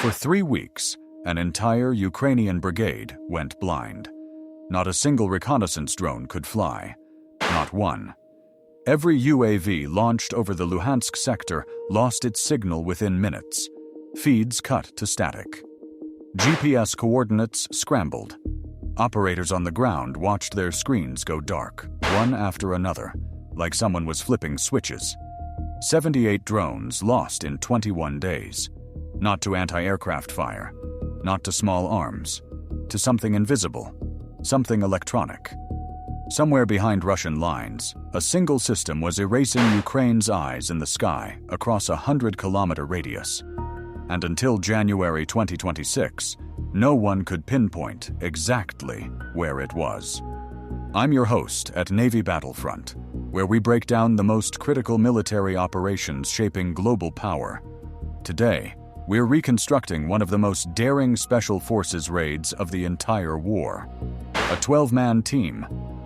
For 3 weeks, an entire Ukrainian brigade went blind. Not a single reconnaissance drone could fly. Not one. Every UAV launched over the Luhansk sector lost its signal within minutes. Feeds cut to static. GPS coordinates scrambled. Operators on the ground watched their screens go dark, one after another, like someone was flipping switches. 78 drones lost in 21 days. Not to anti-aircraft fire, not to small arms, to something invisible, something electronic. Somewhere behind Russian lines, a single system was erasing Ukraine's eyes in the sky across a 100-kilometer radius. And until January 2026, no one could pinpoint exactly where it was. I'm your host at Navy Battlefront, where we break down the most critical military operations shaping global power. Today, we're reconstructing one of the most daring special forces raids of the entire war. A 12-man team,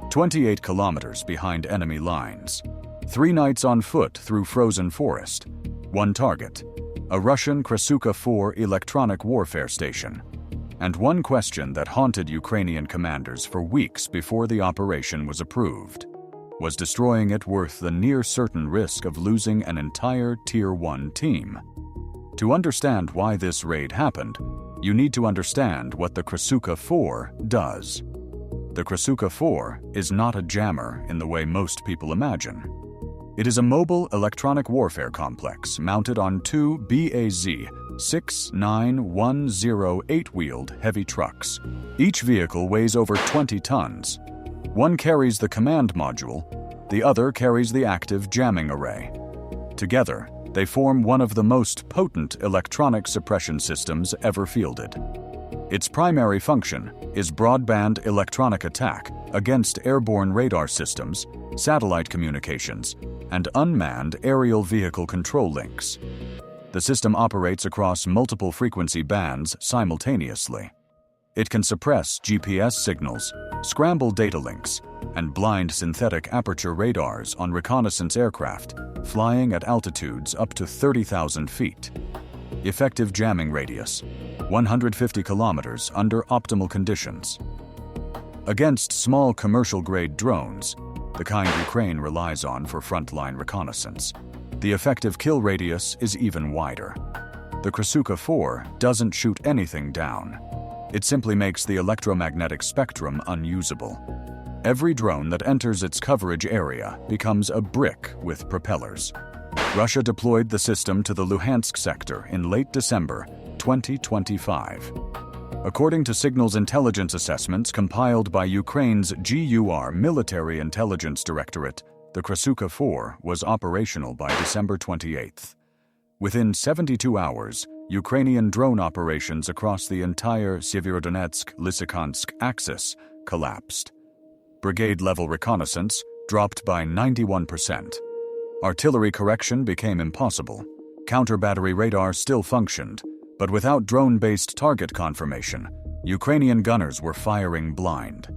28 kilometers behind enemy lines. 3 nights on foot through frozen forest. One target, a Russian Krasukha-4 electronic warfare station. And one question that haunted Ukrainian commanders for weeks before the operation was approved. Was destroying it worth the near-certain risk of losing an entire Tier One team? To understand why this raid happened, you need to understand what the Krasukha-4 does. The Krasukha-4 is not a jammer in the way most people imagine. It is a mobile electronic warfare complex mounted on 2 BAZ 69108 8-wheeled heavy trucks. Each vehicle weighs over 20 tons. One carries the command module, the other carries the active jamming array. Together, they form one of the most potent electronic suppression systems ever fielded. Its primary function is broadband electronic attack against airborne radar systems, satellite communications, and unmanned aerial vehicle control links. The system operates across multiple frequency bands simultaneously. It can suppress GPS signals, scramble data links, and blind synthetic aperture radars on reconnaissance aircraft flying at altitudes up to 30,000 feet. Effective jamming radius, 150 kilometers under optimal conditions. Against small commercial-grade drones, the kind Ukraine relies on for frontline reconnaissance, the effective kill radius is even wider. The Krasukha-4 doesn't shoot anything down. It simply makes the electromagnetic spectrum unusable. Every drone that enters its coverage area becomes a brick with propellers. Russia deployed the system to the Luhansk sector in late December 2025. According to signals intelligence assessments compiled by Ukraine's GUR Military Intelligence Directorate, the Krasukha-4 was operational by December 28th. Within 72 hours, Ukrainian drone operations across the entire Severodonetsk-Lysychansk axis collapsed. Brigade-level reconnaissance dropped by 91%. Artillery correction became impossible. Counter-battery radar still functioned, but without drone-based target confirmation, Ukrainian gunners were firing blind.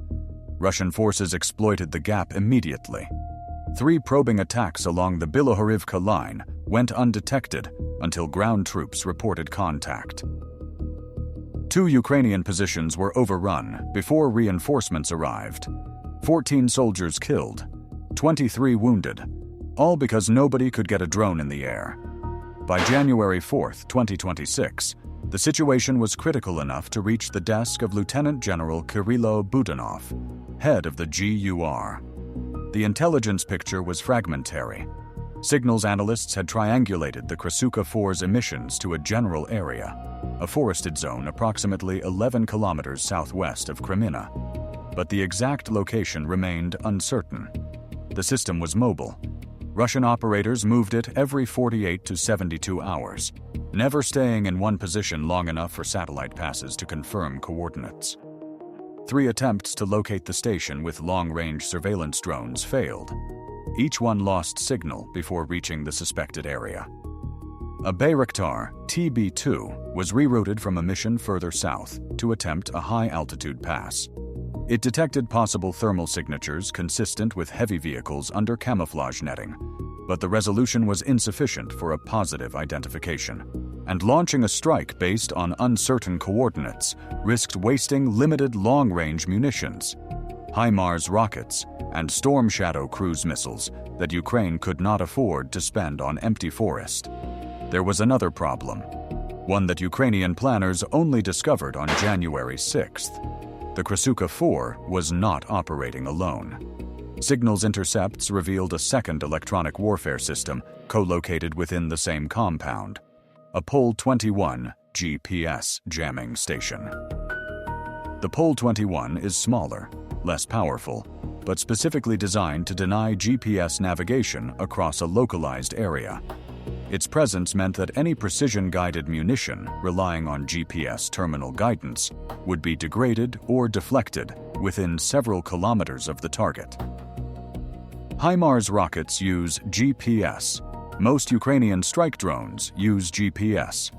Russian forces exploited the gap immediately. 3 probing attacks along the Bilohorivka line went undetected until ground troops reported contact. 2 Ukrainian positions were overrun before reinforcements arrived. 14 soldiers killed, 23 wounded, all because nobody could get a drone in the air. By January 4, 2026, the situation was critical enough to reach the desk of Lieutenant General Kirilo Budanov, head of the GUR. The intelligence picture was fragmentary. Signals analysts had triangulated the Krasukha-4's emissions to a general area, a forested zone approximately 11 kilometers southwest of Kreminna. But the exact location remained uncertain. The system was mobile. Russian operators moved it every 48 to 72 hours, never staying in one position long enough for satellite passes to confirm coordinates. 3 attempts to locate the station with long-range surveillance drones failed. Each one lost signal before reaching the suspected area. A Bayraktar TB2 was rerouted from a mission further south to attempt a high-altitude pass. It detected possible thermal signatures consistent with heavy vehicles under camouflage netting, but the resolution was insufficient for a positive identification. and launching a strike based on uncertain coordinates risked wasting limited long-range munitions, HIMARS rockets, and Storm Shadow cruise missiles that Ukraine could not afford to spend on empty forest. There was another problem, one that Ukrainian planners only discovered on January 6th. The Krasukha-4 was not operating alone. Signals intercepts revealed a second electronic warfare system co-located within the same compound, a Pol 21 GPS jamming station. The Pol 21 is smaller, less powerful, but specifically designed to deny GPS navigation across a localized area. Its presence meant that any precision-guided munition relying on GPS terminal guidance would be degraded or deflected within several kilometers of the target. HIMARS rockets use GPS. Most Ukrainian strike drones use GPS.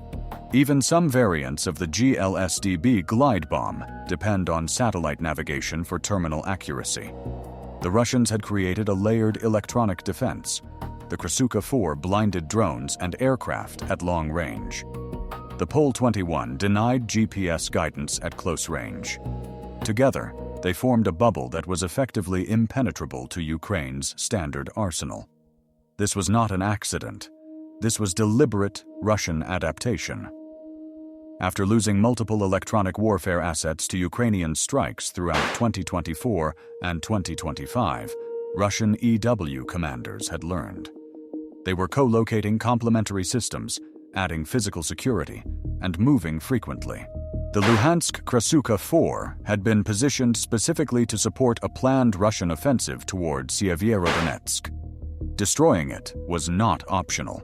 Even some variants of the GLSDB glide bomb depend on satellite navigation for terminal accuracy. The Russians had created a layered electronic defense. The Krasukha-4 blinded drones and aircraft at long range. The Pol 21 denied GPS guidance at close range. Together, they formed a bubble that was effectively impenetrable to Ukraine's standard arsenal. This was not an accident. This was deliberate Russian adaptation. After losing multiple electronic warfare assets to Ukrainian strikes throughout 2024 and 2025, Russian EW commanders had learned. They were co-locating complementary systems, adding physical security, and moving frequently. The Luhansk Krasukha-4 had been positioned specifically to support a planned Russian offensive toward Sievierodonetsk. Destroying it was not optional,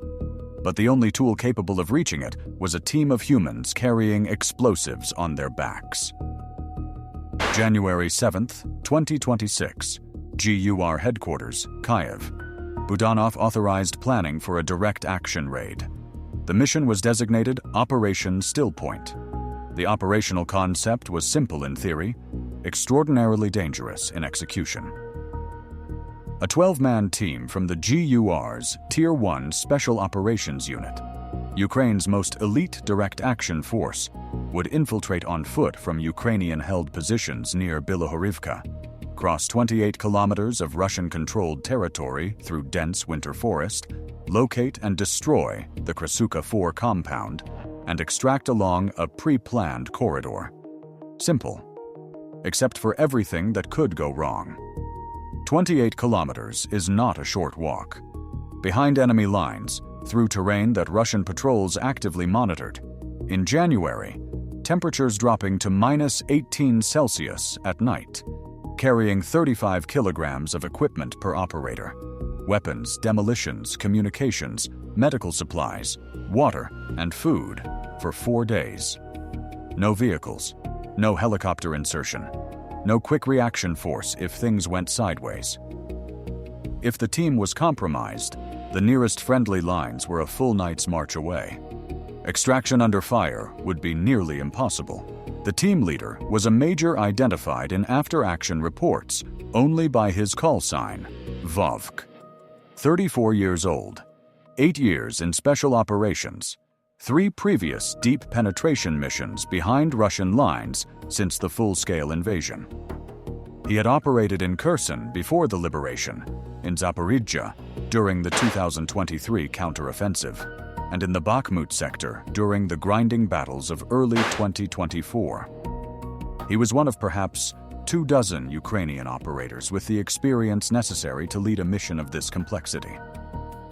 but the only tool capable of reaching it was a team of humans carrying explosives on their backs. January 7th, 2026, GUR headquarters, Kyiv. Budanov authorized planning for a direct action raid. The mission was designated Operation Stillpoint. The operational concept was simple in theory, extraordinarily dangerous in execution. A 12-man team from the GUR's Tier One Special Operations Unit, Ukraine's most elite direct action force, would infiltrate on foot from Ukrainian-held positions near Bilohorivka, cross 28 kilometers of Russian-controlled territory through dense winter forest, locate and destroy the Krasukha-4 compound, and extract along a pre-planned corridor. Simple, except for everything that could go wrong. 28 kilometers is not a short walk. Behind enemy lines, through terrain that Russian patrols actively monitored. In January, temperatures dropping to -18 Celsius at night, carrying 35 kilograms of equipment per operator. Weapons, demolitions, communications, medical supplies, water, and food for 4 days. No vehicles, no helicopter insertion, no quick reaction force if things went sideways. If the team was compromised, the nearest friendly lines were a full night's march away. Extraction under fire would be nearly impossible. The team leader was a major identified in after-action reports only by his call sign, Vovk. 34 years old, 8 years in special operations, 3 previous deep penetration missions behind Russian lines since the full-scale invasion. He had operated in Kherson before the liberation, in Zaporizhzhia during the 2023 counteroffensive, and in the Bakhmut sector during the grinding battles of early 2024. He was one of perhaps 24 Ukrainian operators with the experience necessary to lead a mission of this complexity.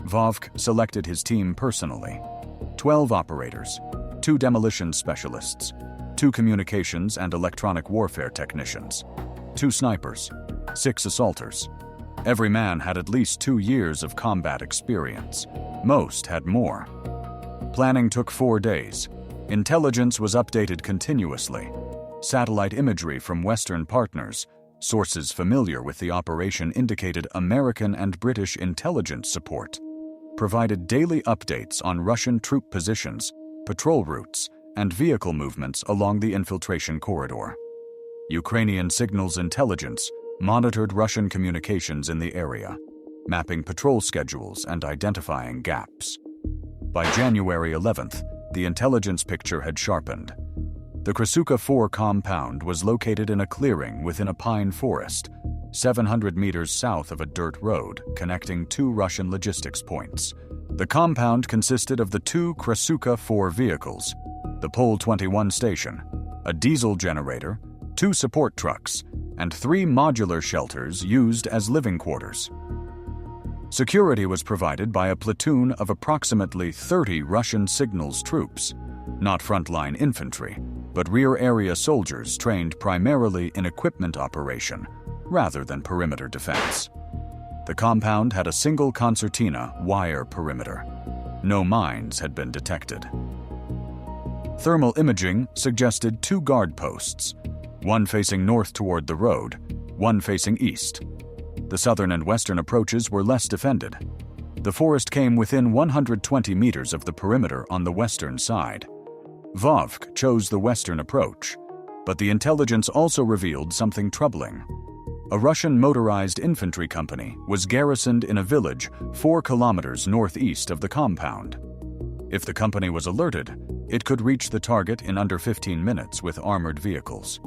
Vovk selected his team personally: 12 operators, 2 demolition specialists, 2 communications and electronic warfare technicians, 2 snipers, 6 assaulters. Every man had at least 2 years of combat experience. Most had more. Planning took 4 days. Intelligence was updated continuously. Satellite imagery from Western partners, sources familiar with the operation indicated American and British intelligence support, provided daily updates on Russian troop positions, patrol routes, and vehicle movements along the infiltration corridor. Ukrainian signals intelligence monitored Russian communications in the area, mapping patrol schedules and identifying gaps. By January 11th, the intelligence picture had sharpened. The Krasukha-4 compound was located in a clearing within a pine forest, 700 meters south of a dirt road connecting two Russian logistics points. The compound consisted of the two Krasukha-4 vehicles, the Pol 21 station, a diesel generator, two support trucks, and three modular shelters used as living quarters. Security was provided by a platoon of approximately 30 Russian signals troops, not frontline infantry, but rear area soldiers trained primarily in equipment operation rather than perimeter defense. The compound had a single concertina wire perimeter. No mines had been detected. Thermal imaging suggested two guard posts, one facing north toward the road, one facing east. The southern and western approaches were less defended. The forest came within 120 meters of the perimeter on the western side. Vovk chose the western approach, but the intelligence also revealed something troubling. A Russian motorized infantry company was garrisoned in a village 4 kilometers northeast of the compound. If the company was alerted, it could reach the target in under 15 minutes with armored vehicles.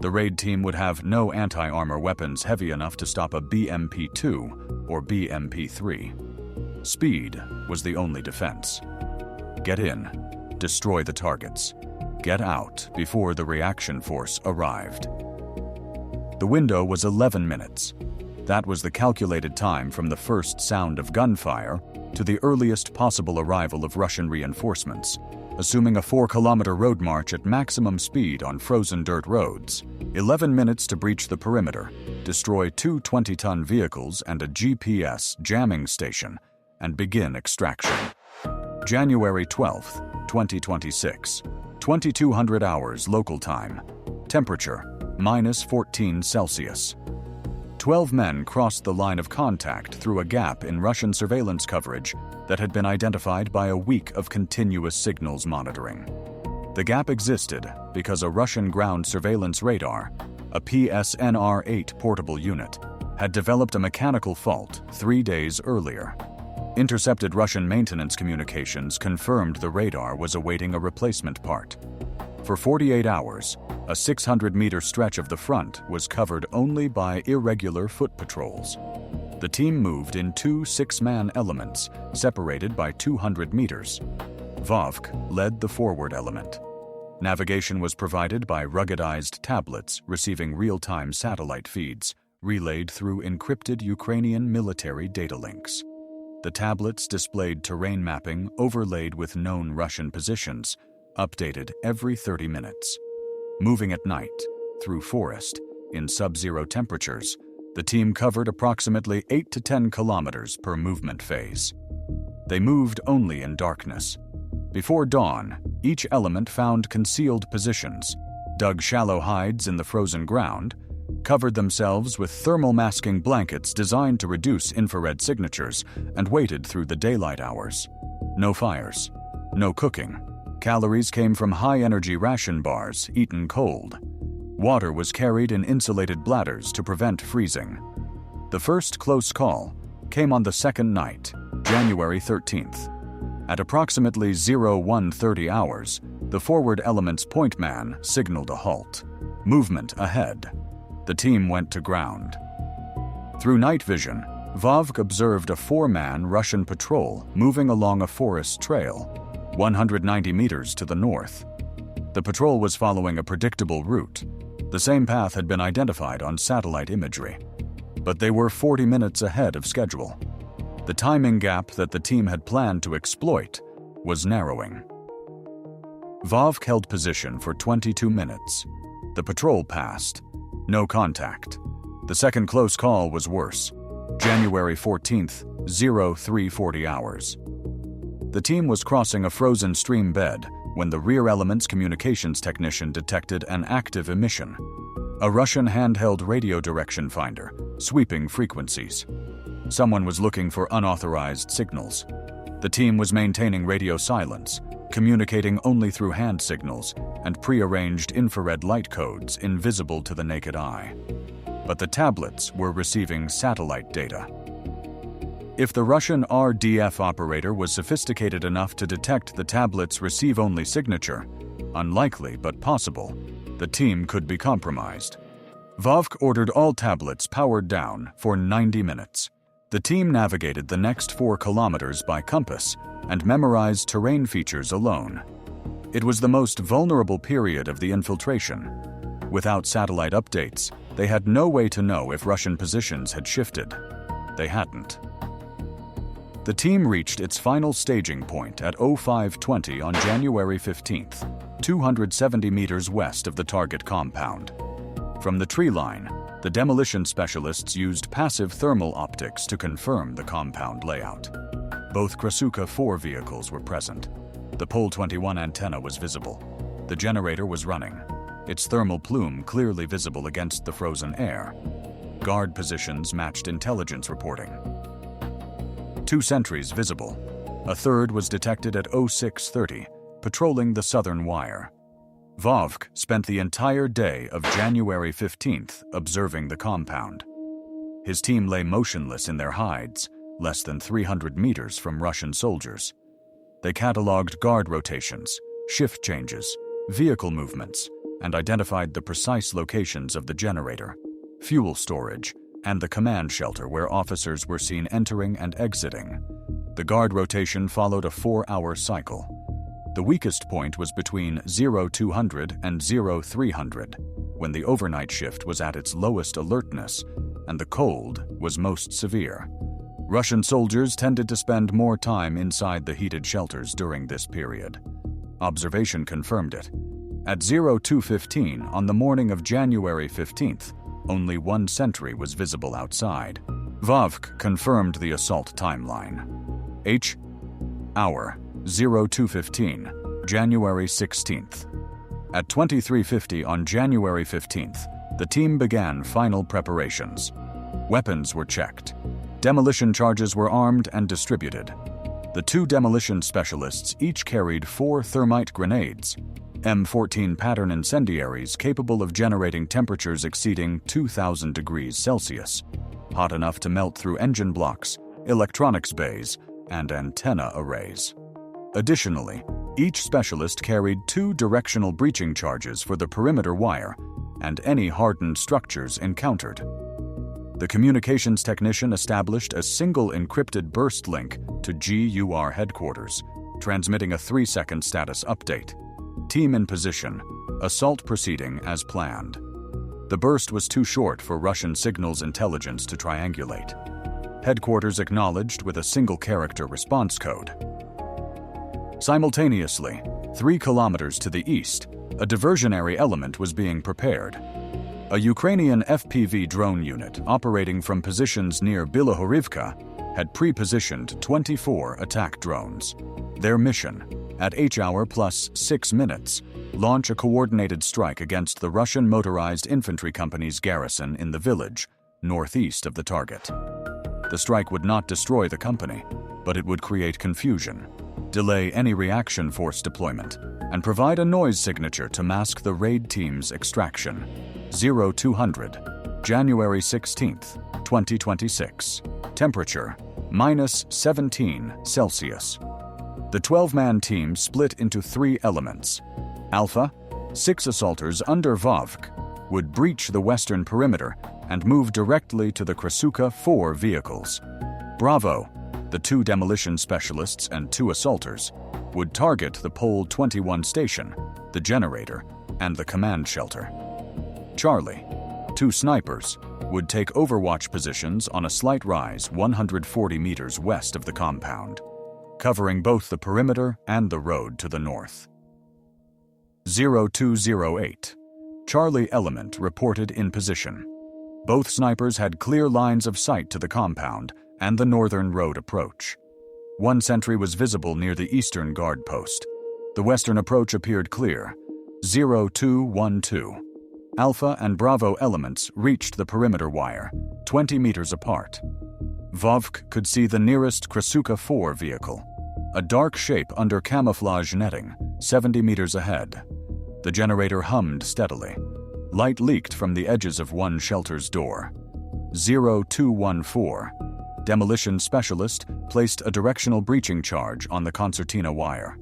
The raid team would have no anti-armor weapons heavy enough to stop a BMP-2 or BMP-3. Speed was the only defense. Get in, destroy the targets. Get out before the reaction force arrived. The window was 11 minutes. That was the calculated time from the first sound of gunfire to the earliest possible arrival of Russian reinforcements, assuming a 4-kilometer road march at maximum speed on frozen dirt roads. 11 minutes to breach the perimeter, destroy two 20-ton vehicles and a GPS jamming station, and begin extraction. January 12, 2026, 2200 hours local time. Temperature, -14 Celsius. 12 men crossed the line of contact through a gap in Russian surveillance coverage that had been identified by a week of continuous signals monitoring. The gap existed because a Russian ground surveillance radar, a PSNR-8 portable unit, had developed a mechanical fault 3 days earlier. Intercepted Russian maintenance communications confirmed the radar was awaiting a replacement part. For 48 hours, a 600-meter stretch of the front was covered only by irregular foot patrols. The team moved in two 6-man elements, separated by 200 meters. Vovk led the forward element. Navigation was provided by ruggedized tablets receiving real-time satellite feeds, relayed through encrypted Ukrainian military data links. The tablets displayed terrain mapping overlaid with known Russian positions, updated every 30 minutes. Moving at night, through forest, in sub-zero temperatures, the team covered approximately 8 to 10 kilometers per movement phase. They moved only in darkness. Before dawn, each element found concealed positions, dug shallow hides in the frozen ground, covered themselves with thermal masking blankets designed to reduce infrared signatures, and waited through the daylight hours. No fires, no cooking. Calories came from high-energy ration bars eaten cold. Water was carried in insulated bladders to prevent freezing. The first close call came on the second night, January 13th. At approximately 01:30 hours, the forward element's point man signaled a halt. Movement ahead. The team went to ground. Through night vision, Vovk observed a 4-man Russian patrol moving along a forest trail, 190 meters to the north. The patrol was following a predictable route. The same path had been identified on satellite imagery. But they were 40 minutes ahead of schedule. The timing gap that the team had planned to exploit was narrowing. Vovk held position for 22 minutes. The patrol passed. No contact. The second close call was worse. January 14th, 03:40 hours. The team was crossing a frozen stream bed when the rear element's communications technician detected an active emission. A Russian handheld radio direction finder, sweeping frequencies. Someone was looking for unauthorized signals. The team was maintaining radio silence, communicating only through hand signals and prearranged infrared light codes invisible to the naked eye. But the tablets were receiving satellite data. If the Russian RDF operator was sophisticated enough to detect the tablet's receive-only signature, unlikely but possible, the team could be compromised. Vovk ordered all tablets powered down for 90 minutes. The team navigated the next 4 kilometers by compass and memorized terrain features alone. It was the most vulnerable period of the infiltration. Without satellite updates, they had no way to know if Russian positions had shifted. They hadn't. The team reached its final staging point at 0520 on January 15th, 270 meters west of the target compound. From the tree line, the demolition specialists used passive thermal optics to confirm the compound layout. Both Krasukha-4 vehicles were present. The Pole 21 antenna was visible. The generator was running, its thermal plume clearly visible against the frozen air. Guard positions matched intelligence reporting. 2 sentries visible. A third was detected at 0630, patrolling the southern wire. Vovk spent the entire day of January 15th observing the compound. His team lay motionless in their hides, less than 300 meters from Russian soldiers. They catalogued guard rotations, shift changes, vehicle movements, and identified the precise locations of the generator, fuel storage, and the command shelter where officers were seen entering and exiting. The guard rotation followed a 4-hour cycle. The weakest point was between 0200 and 0300, when the overnight shift was at its lowest alertness and the cold was most severe. Russian soldiers tended to spend more time inside the heated shelters during this period. Observation confirmed it. At 0215 on the morning of January 15th, only 1 sentry was visible outside. Vovk confirmed the assault timeline. Hour 0215, January 16th. At 2350 on January 15th, the team began final preparations. Weapons were checked. Demolition charges were armed and distributed. The 2 demolition specialists each carried 4 thermite grenades, M14 pattern incendiaries capable of generating temperatures exceeding 2000 degrees Celsius, hot enough to melt through engine blocks, electronics bays, and antenna arrays. Additionally, each specialist carried 2 directional breaching charges for the perimeter wire and any hardened structures encountered. The communications technician established a single encrypted burst link to GUR headquarters, transmitting a 3-second status update. Team in position, assault proceeding as planned. The burst was too short for Russian signals intelligence to triangulate. Headquarters acknowledged with a single-character response code. Simultaneously, 3 kilometers to the east, a diversionary element was being prepared. A Ukrainian FPV drone unit operating from positions near Bilohorivka had pre-positioned 24 attack drones. Their mission, at H-hour plus 6 minutes, launch a coordinated strike against the Russian Motorized Infantry Company's garrison in the village, northeast of the target. The strike would not destroy the company, but it would create confusion, delay any reaction force deployment, and provide a noise signature to mask the raid team's extraction. 0200, January 16th, 2026. Temperature, -17 Celsius. The 12-man team split into 3 elements. Alpha, 6 assaulters under Vovk, would breach the western perimeter and move directly to the Krasukha-4 vehicles. Bravo, the 2 demolition specialists and 2 assaulters, would target the Pole 21 station, the generator, and the command shelter. Charlie, 2 snipers, would take overwatch positions on a slight rise 140 meters west of the compound, covering both the perimeter and the road to the north. 0208. Charlie element reported in position. Both snipers had clear lines of sight to the compound and the northern road approach. 1 sentry was visible near the eastern guard post. The western approach appeared clear. 0212. Alpha and Bravo elements reached the perimeter wire, 20 meters apart. Vovk could see the nearest Krasukha-4 vehicle, a dark shape under camouflage netting, 70 meters ahead. The generator hummed steadily. Light leaked from the edges of one shelter's door. 0214. demolition specialist placed a directional breaching charge on the concertina wire.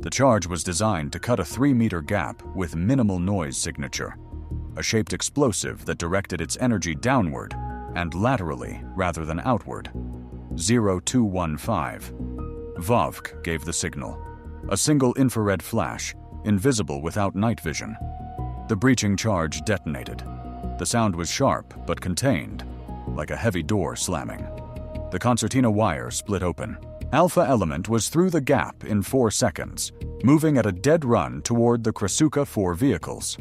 The charge was designed to cut a 3-meter gap with minimal noise signature, a shaped explosive that directed its energy downward and laterally rather than outward. 0215. Vovk gave the signal, a single infrared flash, invisible without night vision. The breaching charge detonated. The sound was sharp but contained, like a heavy door slamming. The concertina wire split open. Alpha element was through the gap in 4 seconds, moving at a dead run toward the Krasukha-4 vehicles.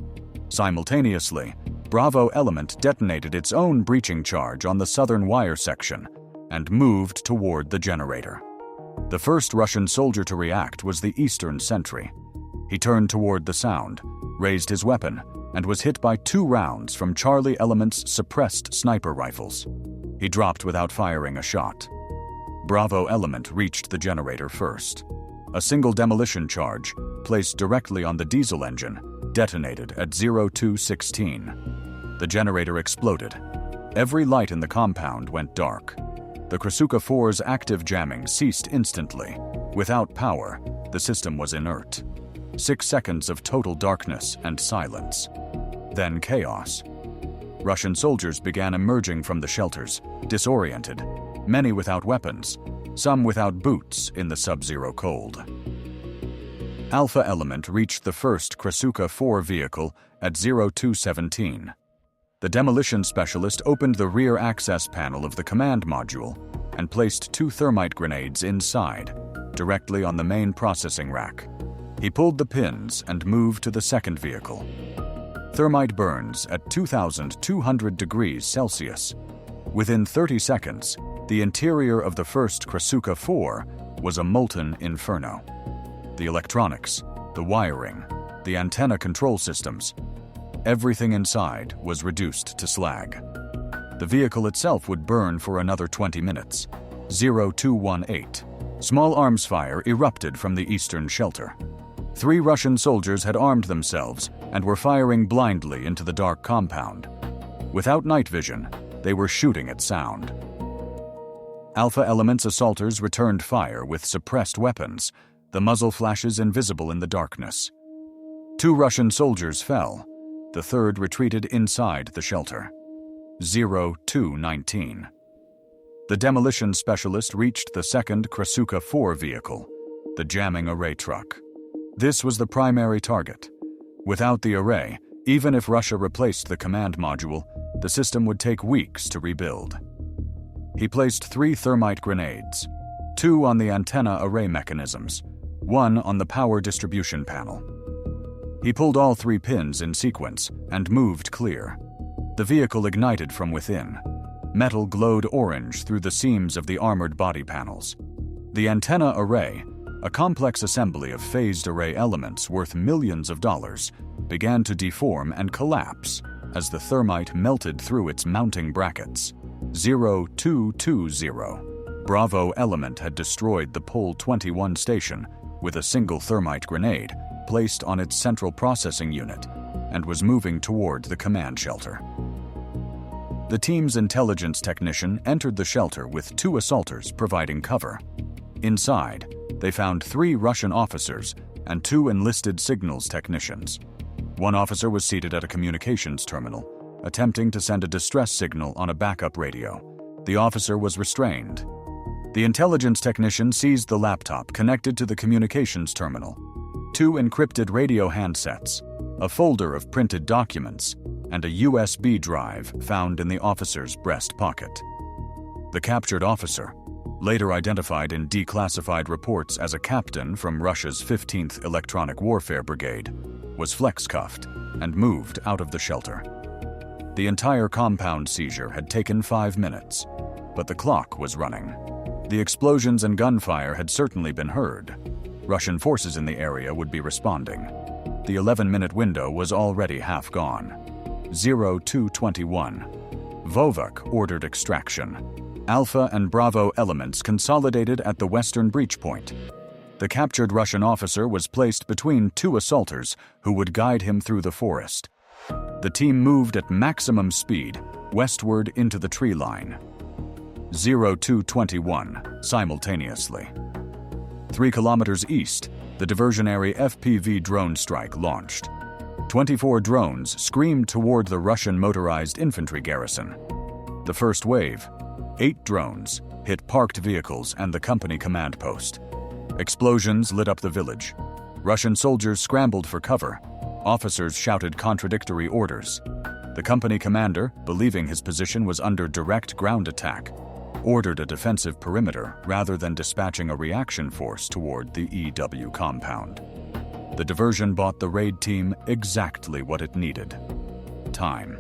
Simultaneously, Bravo element detonated its own breaching charge on the southern wire section and moved toward the generator. The first Russian soldier to react was the Eastern sentry. He turned toward the sound, raised his weapon, and was hit by 2 rounds from Charlie element's suppressed sniper rifles. He dropped without firing a shot. Bravo element reached the generator first. A single demolition charge, placed directly on the diesel engine, detonated at 0216. The generator exploded. Every light in the compound went dark. The Krasukha-4's active jamming ceased instantly. Without power, the system was inert. 6 seconds of total darkness and silence. Then chaos. Russian soldiers began emerging from the shelters, disoriented, many without weapons, some without boots in the sub-zero cold. Alpha element reached the first Krasukha-4 vehicle at 0217. The demolition specialist opened the rear access panel of the command module and placed 2 thermite grenades inside, directly on the main processing rack. He pulled the pins and moved to the second vehicle. Thermite burns at 2,200 degrees Celsius. Within 30 seconds, the interior of the first Krasukha-4 was a molten inferno. The electronics, the wiring, the antenna control systems, everything inside was reduced to slag. The vehicle itself would burn for another 20 minutes. 0218. Small arms fire erupted from the eastern shelter. 3 Russian soldiers had armed themselves and were firing blindly into the dark compound. Without night vision, they were shooting at sound. Alpha element's assaulters returned fire with suppressed weapons, the muzzle flashes invisible in the darkness. 2 Russian soldiers fell. The third retreated inside the shelter. 0219. The demolition specialist reached the second Krasukha-4 vehicle, the jamming array truck. This was the primary target. Without the array, even if Russia replaced the command module, the system would take weeks to rebuild. He placed 3 thermite grenades, 2 on the antenna array mechanisms, 1 on the power distribution panel. He pulled all 3 pins in sequence and moved clear. The vehicle ignited from within. Metal glowed orange through the seams of the armored body panels. The antenna array, a complex assembly of phased array elements worth millions of dollars, began to deform and collapse as the thermite melted through its mounting brackets. 0220. Bravo element had destroyed the Pol 21 station with a single thermite grenade placed on its central processing unit and was moving toward the command shelter. The team's intelligence technician entered the shelter with 2 assaulters providing cover. Inside, they found 3 Russian officers and 2 enlisted signals technicians. One officer was seated at a communications terminal, attempting to send a distress signal on a backup radio. The officer was restrained. The intelligence technician seized the laptop connected to the communications terminal, 2 encrypted radio handsets, a folder of printed documents, and a USB drive found in the officer's breast pocket. The captured officer, later identified in declassified reports as a captain from Russia's 15th Electronic Warfare Brigade, was flex-cuffed and moved out of the shelter. The entire compound seizure had taken 5 minutes, but the clock was running. The explosions and gunfire had certainly been heard. Russian forces in the area would be responding. The 11-minute window was already half gone. 0221. Vovk ordered extraction. Alpha and Bravo elements consolidated at the western breach point. The captured Russian officer was placed between 2 assaulters who would guide him through the forest. The team moved at maximum speed westward into the tree line. 0221 simultaneously. 3 kilometers east, the diversionary FPV drone strike launched. 24 drones screamed toward the Russian motorized infantry garrison. The first wave, 8 drones, hit parked vehicles and the company command post. Explosions lit up the village. Russian soldiers scrambled for cover. Officers shouted contradictory orders. The company commander, believing his position was under direct ground attack, ordered a defensive perimeter rather than dispatching a reaction force toward the EW compound. The diversion bought the raid team exactly what it needed. Time: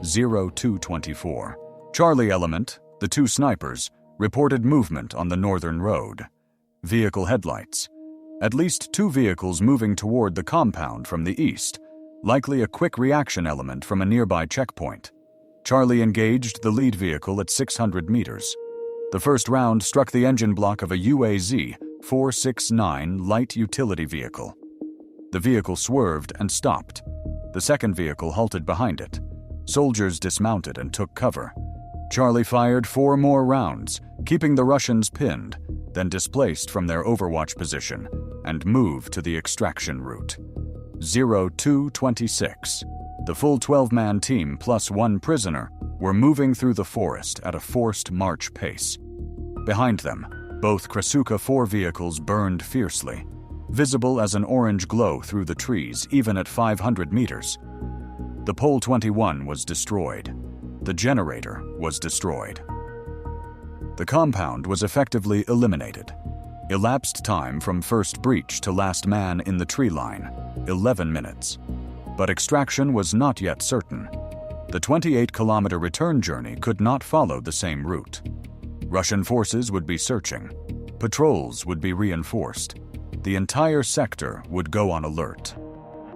0224. Charlie element, the 2 snipers, reported movement on the northern road. Vehicle headlights. At least 2 vehicles moving toward the compound from the east, likely a quick reaction element from a nearby checkpoint. Charlie engaged the lead vehicle at 600 meters. The first round struck the engine block of a UAZ 469 light utility vehicle. The vehicle swerved and stopped. The second vehicle halted behind it. Soldiers dismounted and took cover. Charlie fired 4 more rounds, keeping the Russians pinned, then displaced from their overwatch position and moved to the extraction route. 0226. The full 12-man team plus 1 prisoner were moving through the forest at a forced march pace. Behind them, both Krasukha-4 vehicles burned fiercely, visible as an orange glow through the trees even at 500 meters. The Pole 21 was destroyed. The generator was destroyed. The compound was effectively eliminated. Elapsed time from first breach to last man in the tree line, 11 minutes. But extraction was not yet certain. The 28-kilometer return journey could not follow the same route. Russian forces would be searching. Patrols would be reinforced. The entire sector would go on alert.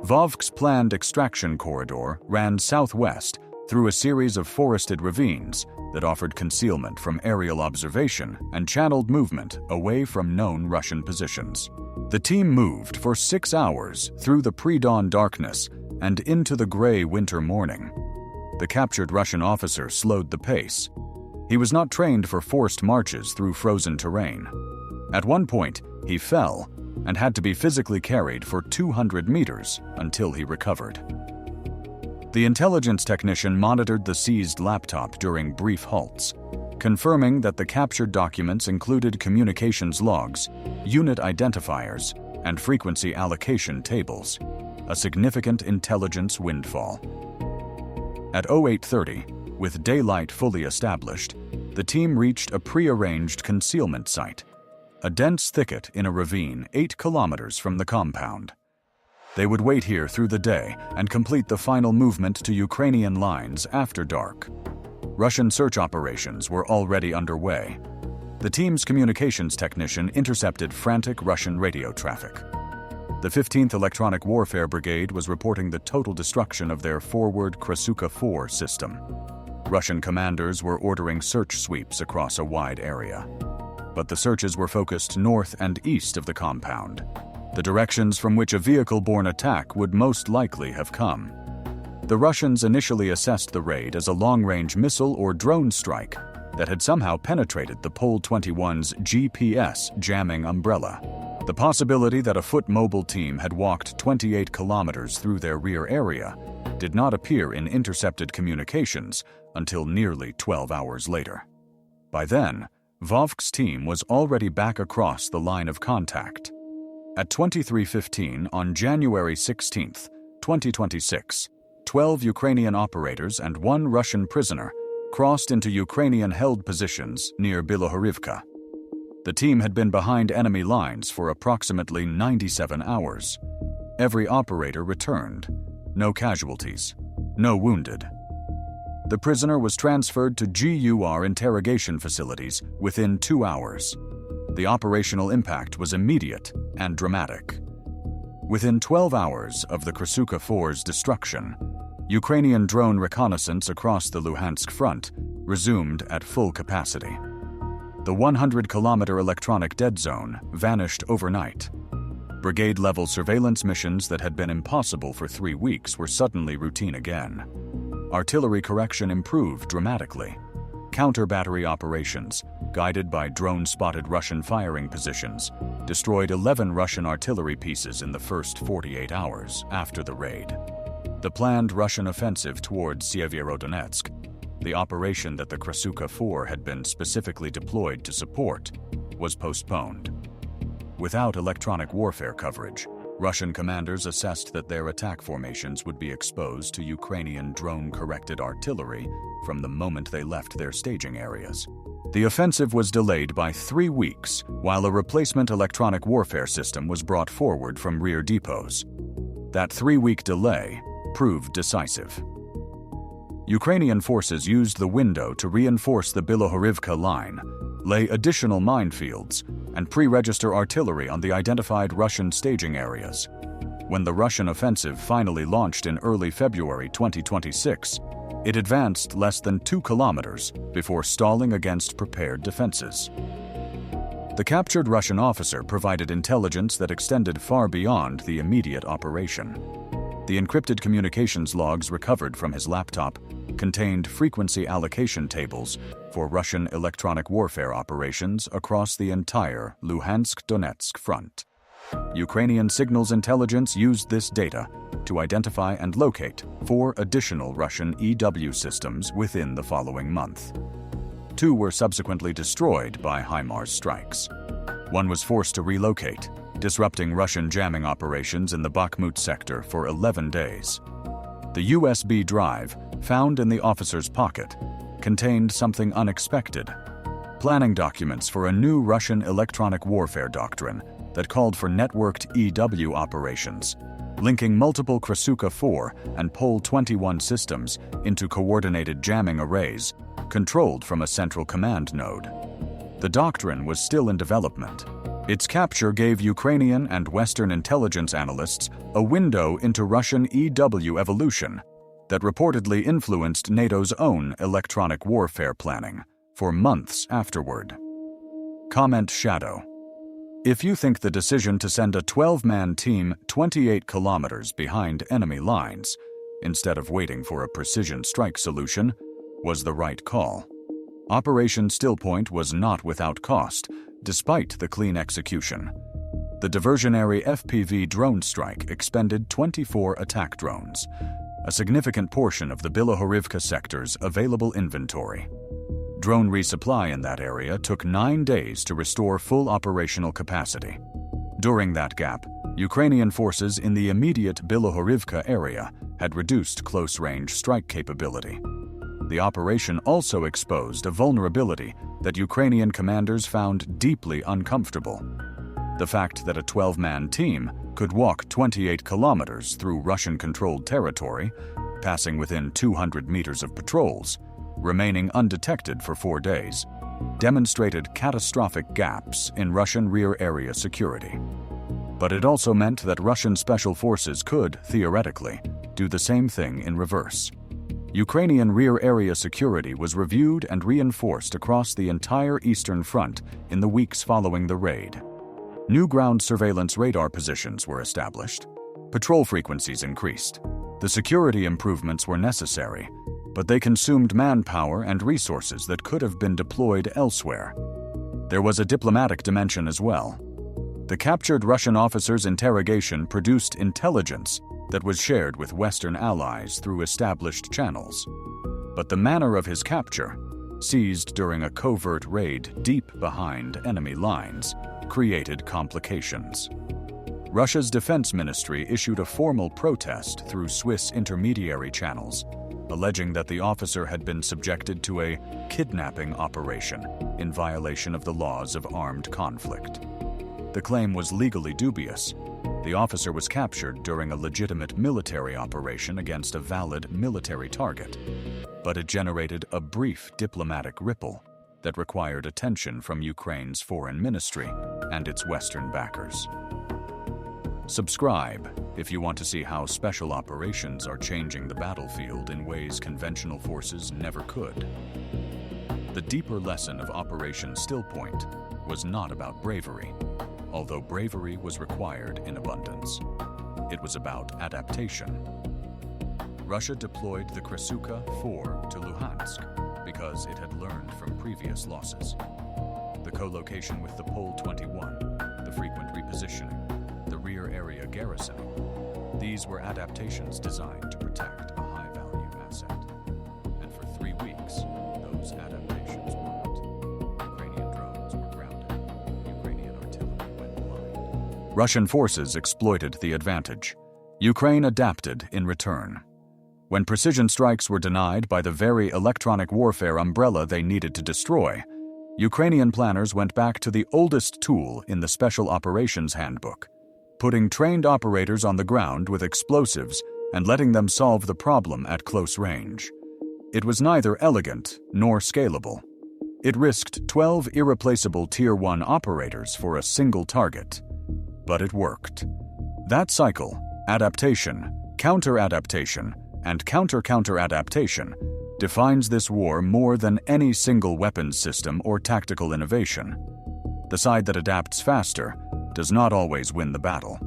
Vovk's planned extraction corridor ran southwest through a series of forested ravines that offered concealment from aerial observation and channeled movement away from known Russian positions. The team moved for 6 hours through the pre-dawn darkness and into the gray winter morning. The captured Russian officer slowed the pace. He was not trained for forced marches through frozen terrain. At one point, he fell and had to be physically carried for 200 meters until he recovered. The intelligence technician monitored the seized laptop during brief halts, confirming that the captured documents included communications logs, unit identifiers, and frequency allocation tables, a significant intelligence windfall. At 0830, with daylight fully established, the team reached a pre-arranged concealment site, a dense thicket in a ravine 8 kilometers from the compound. They would wait here through the day and complete the final movement to Ukrainian lines after dark. Russian search operations were already underway. The team's communications technician intercepted frantic Russian radio traffic. The 15th Electronic Warfare Brigade was reporting the total destruction of their forward Krasukha-4 system. Russian commanders were ordering search sweeps across a wide area. But the searches were focused north and east of the compound, the directions from which a vehicle-borne attack would most likely have come. The Russians initially assessed the raid as a long-range missile or drone strike that had somehow penetrated the Pole 21's GPS jamming umbrella. The possibility that a foot mobile team had walked 28 kilometers through their rear area did not appear in intercepted communications until nearly 12 hours later. By then, Vovk's team was already back across the line of contact. At 23:15 on January 16, 2026, 12 Ukrainian operators and 1 Russian prisoner crossed into Ukrainian-held positions near Bilohorivka. The team had been behind enemy lines for approximately 97 hours. Every operator returned. No casualties. No wounded. The prisoner was transferred to GUR interrogation facilities within 2 hours. The operational impact was immediate and dramatic. Within 12 hours of the Krasukha-4's destruction, Ukrainian drone reconnaissance across the Luhansk front resumed at full capacity. The 100-kilometer electronic dead zone vanished overnight. Brigade-level surveillance missions that had been impossible for 3 weeks were suddenly routine again. Artillery correction improved dramatically. Counter-battery operations, guided by drone-spotted Russian firing positions, destroyed 11 Russian artillery pieces in the first 48 hours after the raid. The planned Russian offensive towards Severodonetsk, the operation that the Krasukha-4 had been specifically deployed to support, was postponed. Without electronic warfare coverage, Russian commanders assessed that their attack formations would be exposed to Ukrainian drone-corrected artillery from the moment they left their staging areas. The offensive was delayed by 3 weeks, while a replacement electronic warfare system was brought forward from rear depots. That 3-week delay proved decisive. Ukrainian forces used the window to reinforce the Bilohorivka line, lay additional minefields, and pre-register artillery on the identified Russian staging areas. When the Russian offensive finally launched in early February 2026, it advanced less than 2 kilometers before stalling against prepared defenses. The captured Russian officer provided intelligence that extended far beyond the immediate operation. The encrypted communications logs recovered from his laptop contained frequency allocation tables for Russian electronic warfare operations across the entire Luhansk-Donetsk front. Ukrainian signals intelligence used this data to identify and locate 4 additional Russian EW systems within the following month. 2 were subsequently destroyed by HIMARS strikes. 1 was forced to relocate, disrupting Russian jamming operations in the Bakhmut sector for 11 days. The USB drive, found in the officer's pocket, contained something unexpected: planning documents for a new Russian electronic warfare doctrine that called for networked EW operations, linking multiple Krasukha-4 and Pol-21 systems into coordinated jamming arrays controlled from a central command node. The doctrine was still in development. Its capture gave Ukrainian and Western intelligence analysts a window into Russian EW evolution that reportedly influenced NATO's own electronic warfare planning for months afterward. Comment Shadow. If you think the decision to send a 12-man team 28 kilometers behind enemy lines, instead of waiting for a precision strike solution, was the right call. Operation Stillpoint was not without cost, despite the clean execution. The diversionary FPV drone strike expended 24 attack drones, a significant portion of the Bilohorivka sector's available inventory. Drone resupply in that area took 9 days to restore full operational capacity. During that gap, Ukrainian forces in the immediate Bilohorivka area had reduced close-range strike capability. The operation also exposed a vulnerability that Ukrainian commanders found deeply uncomfortable. The fact that a 12-man team could walk 28 kilometers through Russian-controlled territory, passing within 200 meters of patrols, remaining undetected for 4 days, demonstrated catastrophic gaps in Russian rear area security. But it also meant that Russian special forces could, theoretically, do the same thing in reverse. Ukrainian rear area security was reviewed and reinforced across the entire Eastern Front in the weeks following the raid. New ground surveillance radar positions were established. Patrol frequencies increased. The security improvements were necessary, but they consumed manpower and resources that could have been deployed elsewhere. There was a diplomatic dimension as well. The captured Russian officer's interrogation produced intelligence that was shared with Western allies through established channels. But the manner of his capture, seized during a covert raid deep behind enemy lines, created complications. Russia's defense ministry issued a formal protest through Swiss intermediary channels, alleging that the officer had been subjected to a kidnapping operation in violation of the laws of armed conflict. The claim was legally dubious. The officer was captured during a legitimate military operation against a valid military target, but it generated a brief diplomatic ripple that required attention from Ukraine's foreign ministry and its Western backers. Subscribe if you want to see how special operations are changing the battlefield in ways conventional forces never could. The deeper lesson of Operation Stillpoint was not about bravery, although bravery was required in abundance. It was about adaptation. Russia deployed the Krasukha-4 to Luhansk because it had learned from previous losses. The co-location with the Pol-21, the frequent repositioning, the rear area garrisoning, these were adaptations designed to protect a high-value asset. And for 3 weeks, those adaptations worked. Ukrainian drones were grounded. Ukrainian artillery went blind. Russian forces exploited the advantage. Ukraine adapted in return. When precision strikes were denied by the very electronic warfare umbrella they needed to destroy, Ukrainian planners went back to the oldest tool in the Special Operations Handbook, putting trained operators on the ground with explosives and letting them solve the problem at close range. It was neither elegant nor scalable. It risked 12 irreplaceable Tier 1 operators for a single target. But it worked. That cycle, adaptation, counter-adaptation, and counter-counter-adaptation, defines this war more than any single weapons system or tactical innovation. The side that adapts faster does not always win the battle,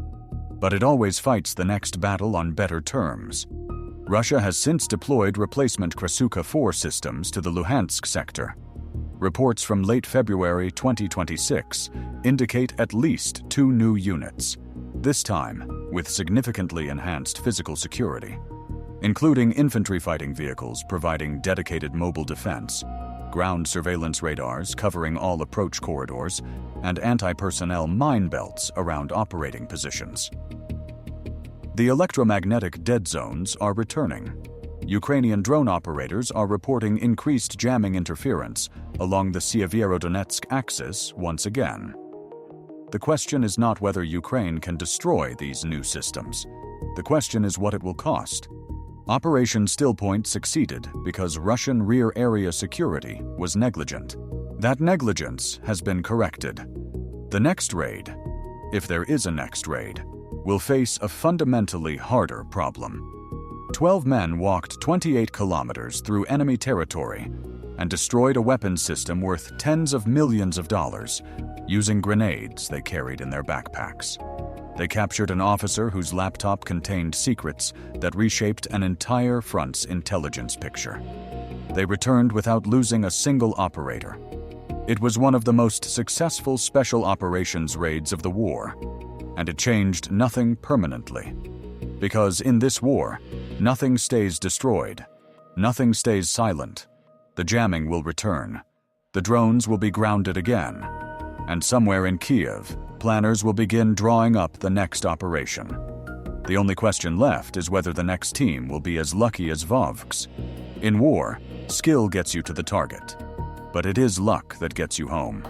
but it always fights the next battle on better terms. Russia has since deployed replacement Krasukha-4 systems to the Luhansk sector. Reports from late February 2026 indicate at least 2 new units, this time with significantly enhanced physical security, including infantry fighting vehicles providing dedicated mobile defense, ground surveillance radars covering all approach corridors, and anti-personnel mine belts around operating positions. The electromagnetic dead zones are returning. Ukrainian drone operators are reporting increased jamming interference along the Sievierodonetsk axis once again. The question is not whether Ukraine can destroy these new systems. The question is what it will cost. Operation Stillpoint succeeded because Russian rear area security was negligent. That negligence has been corrected. The next raid, if there is a next raid, will face a fundamentally harder problem. 12 men walked 28 kilometers through enemy territory and destroyed a weapons system worth tens of millions of dollars using grenades they carried in their backpacks. They captured an officer whose laptop contained secrets that reshaped an entire front's intelligence picture. They returned without losing a single operator. It was one of the most successful special operations raids of the war, and it changed nothing permanently. Because in this war, nothing stays destroyed, nothing stays silent. The jamming will return, the drones will be grounded again, and somewhere in Kiev, planners will begin drawing up the next operation. The only question left is whether the next team will be as lucky as Vovk's. In war, skill gets you to the target, but it is luck that gets you home.